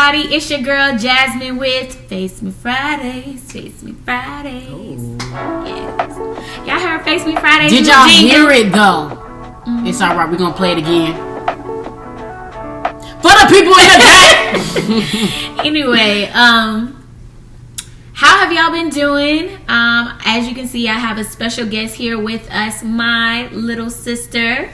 everybody. It's your girl Jasmine with Face Me Fridays. Face Me Fridays. Ooh. Yes. Y'all heard Face Me Fridays? Did y'all hear it though? Mm-hmm. It's alright, we're gonna play it again. For the people in the back. Anyway, how have y'all been doing? As you can see, I have a special guest here with us, my little sister.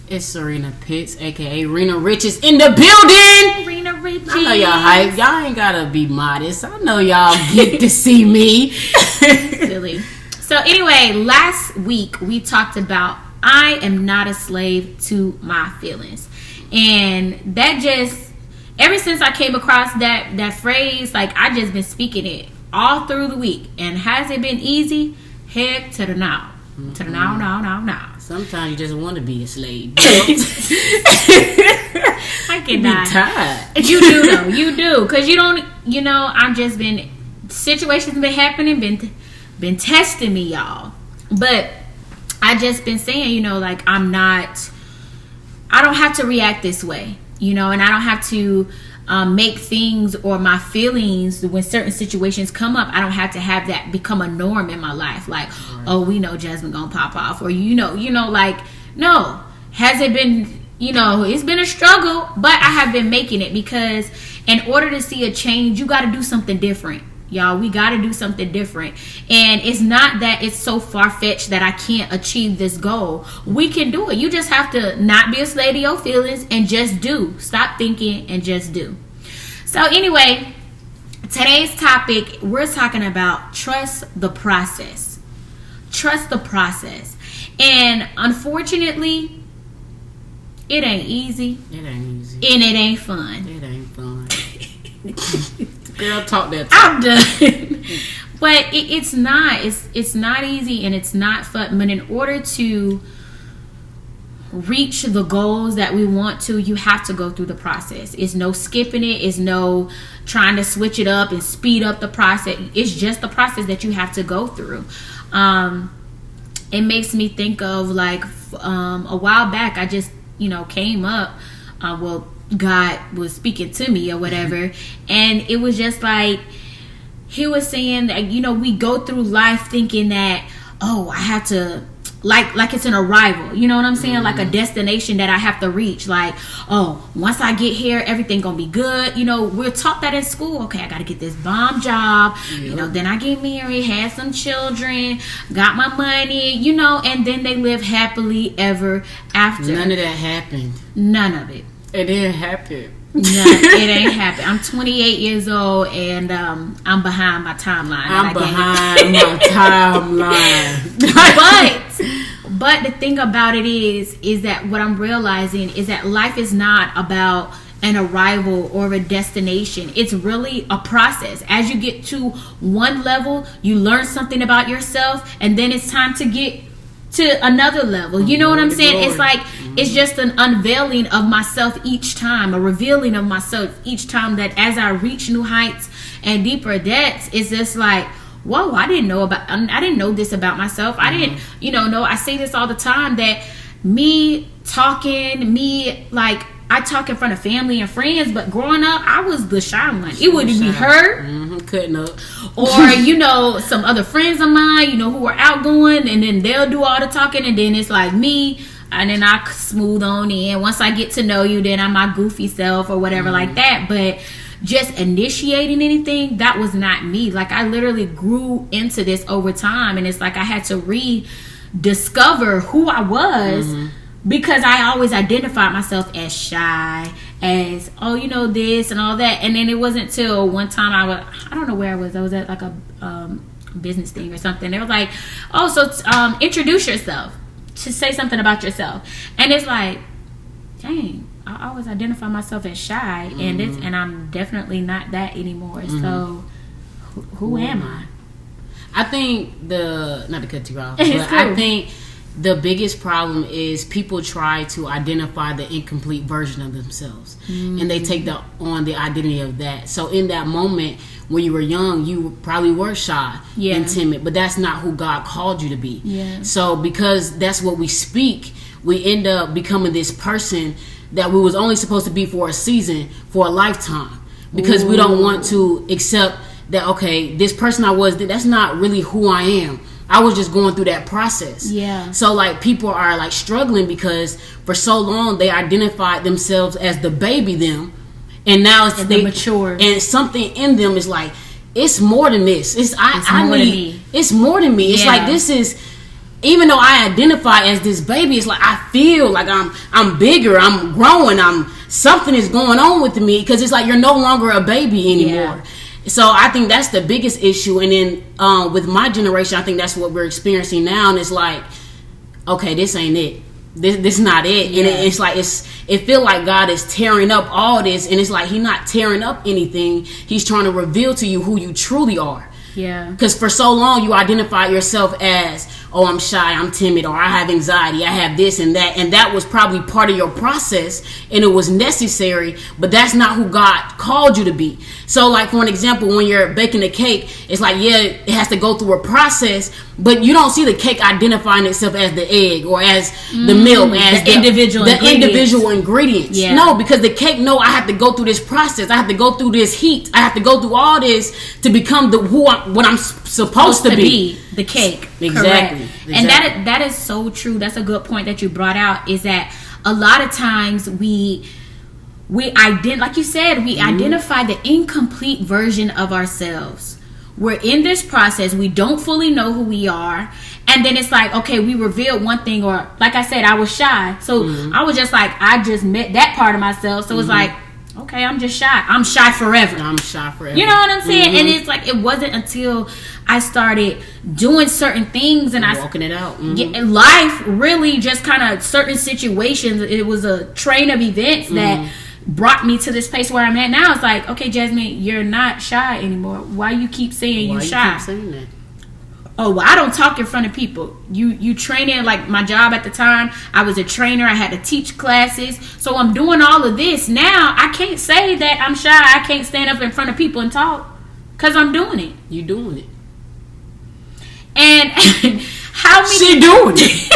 It's Sirena Pitts, aka Rena Riches, in the building. Rena Riches. I know y'all hype. Y'all ain't gotta be modest. I know y'all get to see me. Silly. So anyway, last week we talked about I am not a slave to my feelings, and that just ever since I came across that phrase, like I just been speaking it all through the week. And has it been easy? Heck to the now. Mm-hmm. To the now. Sometimes you just want to be a slave. I cannot. Be tired. You do though. You do, because you don't. You know, I've just been situations been happening, been testing me, y'all. But I just been saying, you know, like I don't have to react this way, you know, and I don't have to make things or my feelings when certain situations come up. I don't have to have that become a norm in my life. Like, right. Oh, we know Jasmine gonna pop off, or you know, like, no. Has it been? You know, it's been a struggle, but I have been making it, because in order to see a change, you got to do something different. Y'all, we got to do something different. And it's not that it's so far-fetched that I can't achieve this goal. We can do it. You just have to not be a slave to your feelings and just do. Stop thinking and just do. So anyway, today's topic, we're talking about trust the process. Trust the process. And unfortunately, it ain't easy. It ain't easy. And it ain't fun. It ain't fun. Girl, talk that talk. I'm done. But it's not. It's not easy and it's not fun. But in order to reach the goals that we want to, you have to go through the process. It's no skipping it. It's no trying to switch it up and speed up the process. It's just the process that you have to go through. It makes me think of like a while back, I just, you know, came up. God was speaking to me or whatever, and it was just like he was saying that, you know, we go through life thinking that, oh, I have to like it's an arrival, you know what I'm saying? Mm-hmm. Like a destination that I have to reach. Like, oh, once I get here, everything gonna be good. You know, we're taught that in school. Okay, I gotta get this bomb job. Yep. You know, then I get married, had some children, got my money, you know, and then they live happily ever after. None of that happened. None of it. It didn't happen. No, it ain't happen. I'm 28 years old and I'm behind my timeline. I'm behind my timeline. But the thing about it is that what I'm realizing is that life is not about an arrival or a destination. It's really a process. As you get to one level, you learn something about yourself, and then it's time to get to another level. You know what I'm saying? It's like, it's just an unveiling of myself each time, a revealing of myself each time, that as I reach new heights and deeper depths, it's just like, whoa, I didn't know this about myself. I didn't, you know, I say this all the time, that I talk in front of family and friends, but growing up, I was the shy one. It wouldn't be her. Cutting up. Or, you know, some other friends of mine, you know, who are outgoing, and then they'll do all the talking, and then it's like me, and then I smooth on in. Once I get to know you, then I'm my goofy self or whatever like that. But just initiating anything, that was not me. Like, I literally grew into this over time, and it's like I had to rediscover who I was. Because I always identified myself as shy, as, oh, you know, this and all that. And then it wasn't till one time I don't know where I was at like a business thing or something. They were like, oh, so introduce yourself, to say something about yourself. And it's like, dang, I always identify myself as shy, and I'm definitely not that anymore. So who am I? I think not to cut you off, but cool. I think the biggest problem is people try to identify the incomplete version of themselves, and they take on the identity of that. So in that moment, when you were young, you probably were shy and timid, but that's not who God called you to be. So because that's what we speak, we end up becoming this person that we was only supposed to be for a season, for a lifetime, because we don't want to accept that, okay, this person I was, that's not really who I am. I was just going through that process. Yeah. So like people are like struggling because for so long they identified themselves as the baby them, and now it's they mature, and something in them is like, it's more than this. It's more than me. It's more than me. It's like, this is, even though I identify as this baby, it's like I feel like I'm bigger, I'm growing, something is going on with me, because it's like you're no longer a baby anymore. Yeah. So I think that's the biggest issue. And then with my generation, I think that's what we're experiencing now. And it's like, okay, this ain't it. This not it. Yeah. And it's like it feel like God is tearing up all this, and it's like He's not tearing up anything. He's trying to reveal to you who you truly are. Yeah. Because for so long you identify yourself as, oh, I'm shy, I'm timid, or I have anxiety, I have this and that was probably part of your process, and it was necessary, but that's not who God called you to be. So like, for an example, when you're baking a cake, it's like, yeah, it has to go through a process, but you don't see the cake identifying itself as the egg or as the milk, as the individual ingredients. Yeah. No, because the cake, no, I have to go through this process, I have to go through this heat, I have to go through all this to become what I'm supposed to be. The cake. Exactly. And that is so true. That's a good point that you brought out, is that a lot of times we like you said, we identify the incomplete version of ourselves. We're in this process, we don't fully know who we are, and then it's like, okay, we revealed one thing, or like I said, I was shy, so I was just like, I just met that part of myself, so it's like, okay, I'm just shy. I'm shy forever. You know what I'm saying? And it's like, it wasn't until I started doing certain things and walking it out. Life really just kind of, certain situations, it was a train of events that brought me to this place where I'm at now. It's like, okay, Jasmine, you're not shy anymore. Why you keep saying you shy? You keep saying that? Oh, well, I don't talk in front of people. You training, like my job at the time, I was a trainer. I had to teach classes. So I'm doing all of this. Now I can't say that I'm shy. I can't stand up in front of people and talk, because I'm doing it. You doing it. And how many... She doing it.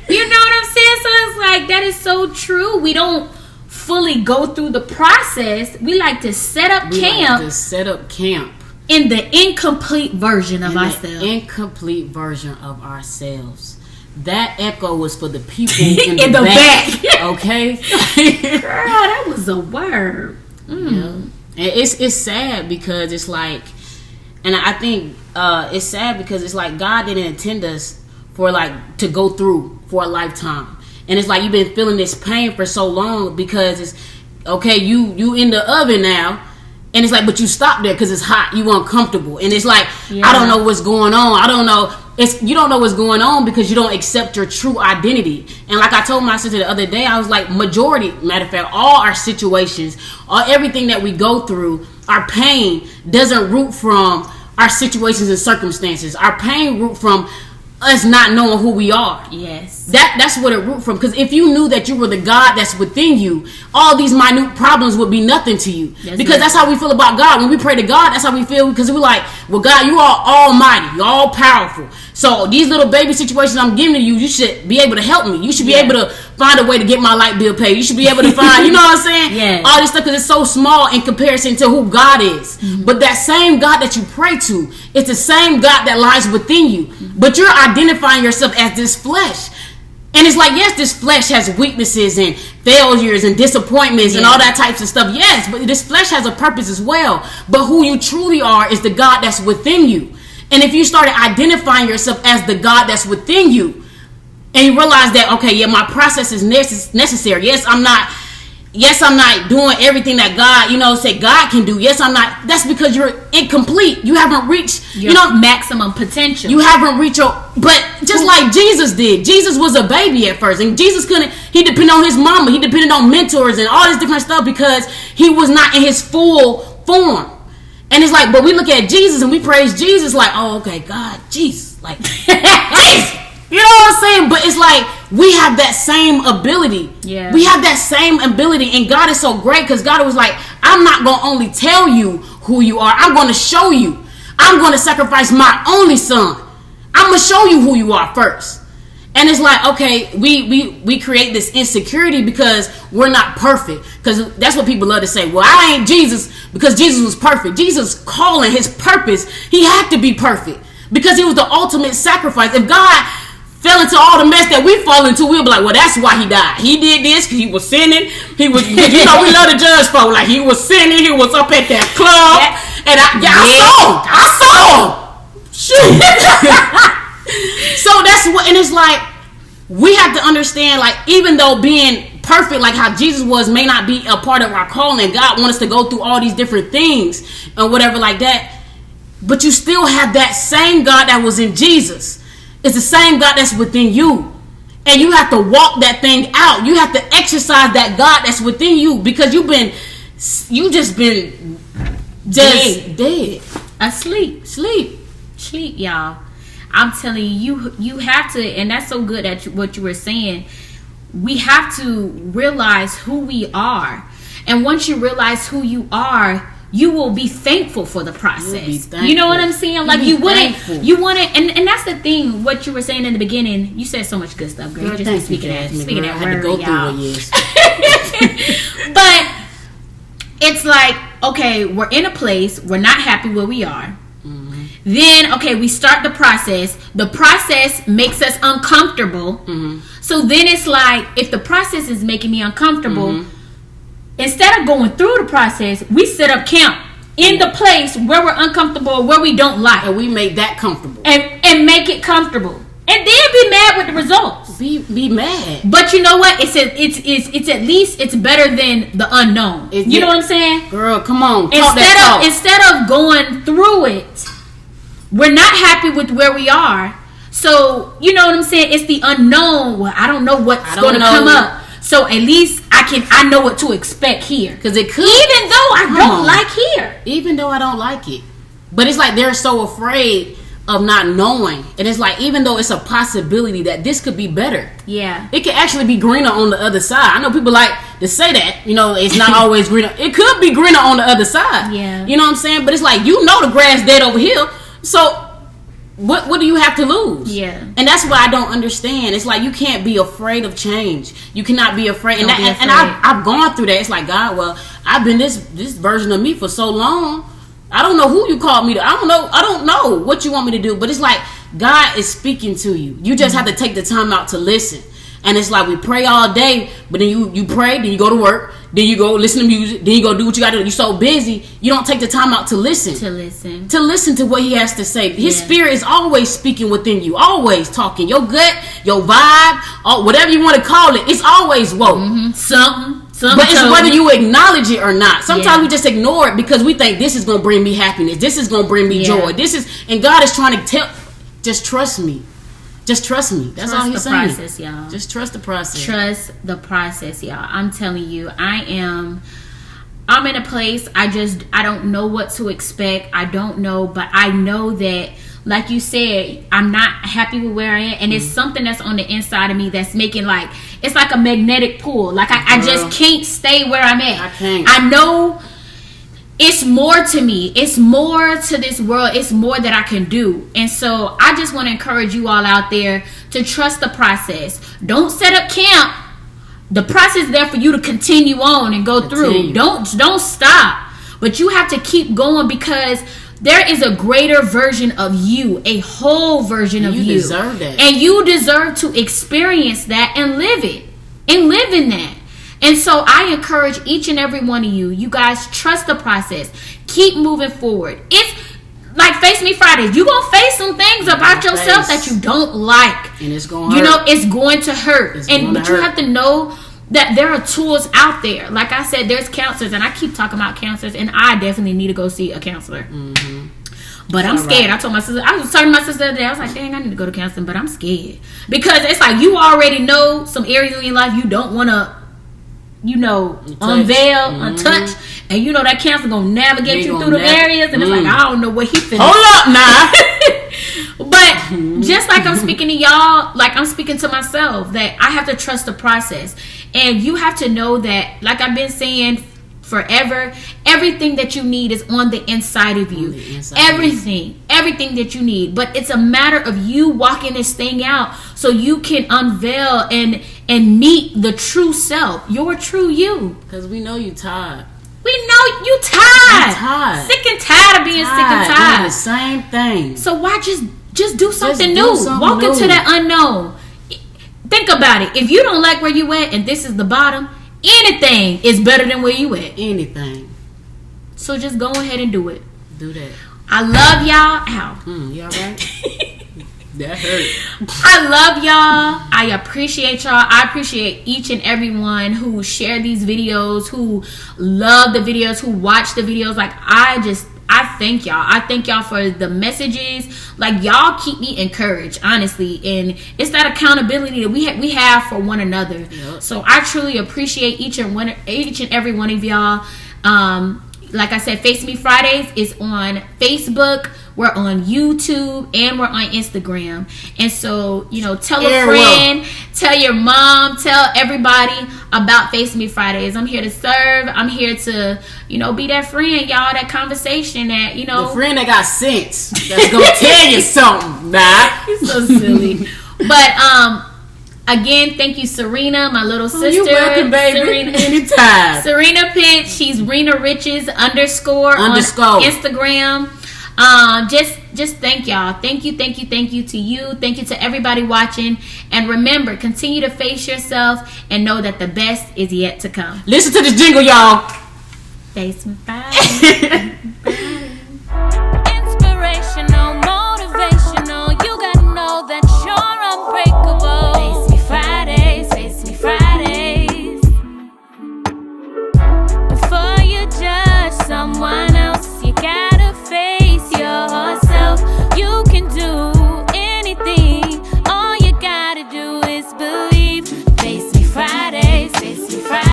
You know what I'm saying? So it's like, that is so true. We don't fully go through the process. We like to set up camp. In the incomplete version of ourselves. Incomplete version of ourselves. That echo was for the people in the back. Okay? Girl, that was a word. Yeah. And it's sad because it's like, and I think it's sad because it's like God didn't intend us for like to go through for a lifetime. And it's like you've been feeling this pain for so long because it's, okay, you in the oven now. And it's like, but you stop there because it's hot. You uncomfortable. And it's like, I don't know what's going on. I don't know. You don't know what's going on because you don't accept your true identity. And like I told my sister the other day, I was like, matter of fact, all our situations, everything that we go through, our pain doesn't root from our situations and circumstances. Our pain root from us not knowing who we are. Yes. That's what it root from. Because if you knew that you were the God that's within you, all these minute problems would be nothing to you. That's how we feel about God. When we pray to God, that's how we feel. Because we're like, well, God, you are almighty. You're all powerful. So these little baby situations I'm giving to you, you should be able to help me. You should be able to find a way to get my light bill paid. You should be able to find, you know what I'm saying? Yeah. All this stuff, because it's so small in comparison to who God is. But that same God that you pray to, it's the same God that lies within you. But you're identifying yourself as this flesh. And it's like, yes, this flesh has weaknesses and failures and disappointments and all that types of stuff. Yes, but this flesh has a purpose as well. But who you truly are is the God that's within you. And if you started identifying yourself as the God that's within you, and you realize that, okay, yeah, my process is necessary. Yes, I'm not doing everything that God, say God can do. Yes, I'm not. That's because you're incomplete. You haven't reached, your maximum potential. You haven't reached but just like Jesus did. Jesus was a baby at first, and Jesus he depended on his mama. He depended on mentors and all this different stuff because he was not in his full form. And it's like, but we look at Jesus and we praise Jesus like, oh, okay, God, Jesus, like, Jesus. You know what I'm saying? But it's like, we have that same ability. Yeah. We have that same ability. And God is so great because God was like, I'm not going to only tell you who you are. I'm going to show you. I'm going to sacrifice my only son. I'm going to show you who you are first. And it's like, okay, we create this insecurity because we're not perfect. Because that's what people love to say. Well, I ain't Jesus because Jesus was perfect. Jesus' calling, his purpose, he had to be perfect because he was the ultimate sacrifice. If God fell into all the mess that we fall into, we'll be like, well, that's why he died. He did this because he was sinning. He was, we love to judge folk. Like, he was sinning. He was up at that club. And I saw him. Shoot. So that's what, and it's like, we have to understand, like, even though being perfect, like how Jesus was, may not be a part of our calling. God wants us to go through all these different things and whatever like that. But you still have that same God that was in Jesus. It's the same God that's within you. And you have to walk that thing out. You have to exercise that God that's within you because you just been dead. Sleep, y'all. I'm telling you have to, and that's so good at what you were saying. We have to realize who we are. And once you realize who you are, you will be thankful for the process. You know what I'm saying? Like, you wouldn't, and that's the thing, what you were saying in the beginning. You said so much good stuff, girl. You just speaking that word, y'all. But it's like, okay, we're in a place, we're not happy where we are. Mm-hmm. Then, okay, we start the process. The process makes us uncomfortable. Mm-hmm. So then it's like, if the process is making me uncomfortable, mm-hmm. instead of going through the process, we set up camp in the place where we're uncomfortable, where we don't like. And we make that comfortable. And make it comfortable. And then be mad with the results. Be mad. But you know what? It's at least it's better than the unknown. You know what I'm saying? Girl, come on. Instead of going through it, we're not happy with where we are. So, you know what I'm saying? It's the unknown. Well, I don't know what's going to come up. So at least I know what to expect here. Because it could. Even though I don't like here. Even though I don't like it. But it's like they're so afraid of not knowing. And it's like, even though it's a possibility that this could be better. Yeah. It could actually be greener on the other side. I know people like to say that. You know, it's not always greener. It could be greener on the other side. Yeah. You know what I'm saying? But it's like, you know the grass dead over here. So what do you have to lose? Yeah. And that's what I don't understand. It's like, you can't be afraid of change. You cannot be afraid. And I've gone through that. It's like, God, well, I've been this version of me for so long. I don't know who you called me to. I don't know what you want me to do. But it's like, God is speaking to you. You just have to take the time out to listen. And it's like, we pray all day, but then you pray, then you go to work, then you go listen to music, then you go do what you gotta do. You're so busy, you don't take the time out to listen. To listen to what he has to say. His spirit is always speaking within you, always talking. Your gut, your vibe, or whatever you want to call it, it's always woke. Mm-hmm. Something. But it's whether you acknowledge it or not. Sometimes we just ignore it because we think this is gonna bring me happiness, this is gonna bring me joy. And God is trying to tell, just trust me. Just trust me. That's all he's saying. Process, y'all. Just trust the process. Trust the process, y'all. I'm telling you, I'm in a place, I don't know what to expect. I don't know, but I know that, like you said, I'm not happy with where I am. And it's something that's on the inside of me that's making it's like a magnetic pull. Like I just can't stay where I'm at. I can't. I know it's more to me. It's more to this world. It's more that I can do. And so I just want to encourage you all out there to trust the process. Don't set up camp. The process is there for you to continue on and go through. Don't stop. But you have to keep going because there is a greater version of you, a whole version of you. You deserve that. And you deserve to experience that and live it. And live in that. And so I encourage each and every one of you guys, trust the process. Keep moving forward. It's like FaceMeFridays. You're going to face some things about yourself that you don't like. And it's going to hurt. You know, it's going to hurt. But you have to know that there are tools out there. Like I said, there's counselors. And I keep talking about counselors. And I definitely need to go see a counselor. Mm-hmm. But I'm scared. I told my sister, I was talking to my sister the other day, I was like, dang, I need to go to counseling. But I'm scared. Because it's like you already know some areas in your life you don't want to, untouch, and that counselor gonna navigate you through the areas, and it's like, I don't know what he finna. Hold up now. But just like I'm speaking to y'all, like I'm speaking to myself, that I have to trust the process, and you have to know that, like I've been saying forever. Everything that you need is on the inside of you. Everything that you need. But it's a matter of you walking this thing out so you can unveil and meet the true self, your true you. Because we know you tired. We know you tired. Sick and tired of being sick and tired. Doing the same thing. So why just do something new? Walk into that unknown. Think about it. If you don't like where you at and this is the bottom, anything is better than where you at. Anything. So just go ahead and do it. Do that. I love y'all. Ow. You alright? That hurt. I love y'all. I appreciate y'all. I appreciate each and everyone who share these videos, who love the videos, who watch the videos. Like, I thank y'all. I thank y'all for the messages. Like, y'all keep me encouraged, honestly. And it's that accountability that we have for one another. Yep. So I truly appreciate each and every one of y'all. Like I said, Face Me Fridays is on Facebook. We're on YouTube and we're on Instagram. And so, tell a friend, tell your mom, tell everybody about Face Me Fridays. I'm here to serve. I'm here to, be that friend, y'all, that conversation that, the friend that got sense. That's gonna tell you something. Nah. You're so silly. But, again, thank you, Sirena, my little sister. You're welcome, baby. Serena, anytime. Serena Pitch. She's Rena Riches _ on Instagram. Just thank y'all. Thank you to you. Thank you to everybody watching. And remember, continue to face yourself and know that the best is yet to come. Listen to this jingle, y'all. Face me Friday. Bye.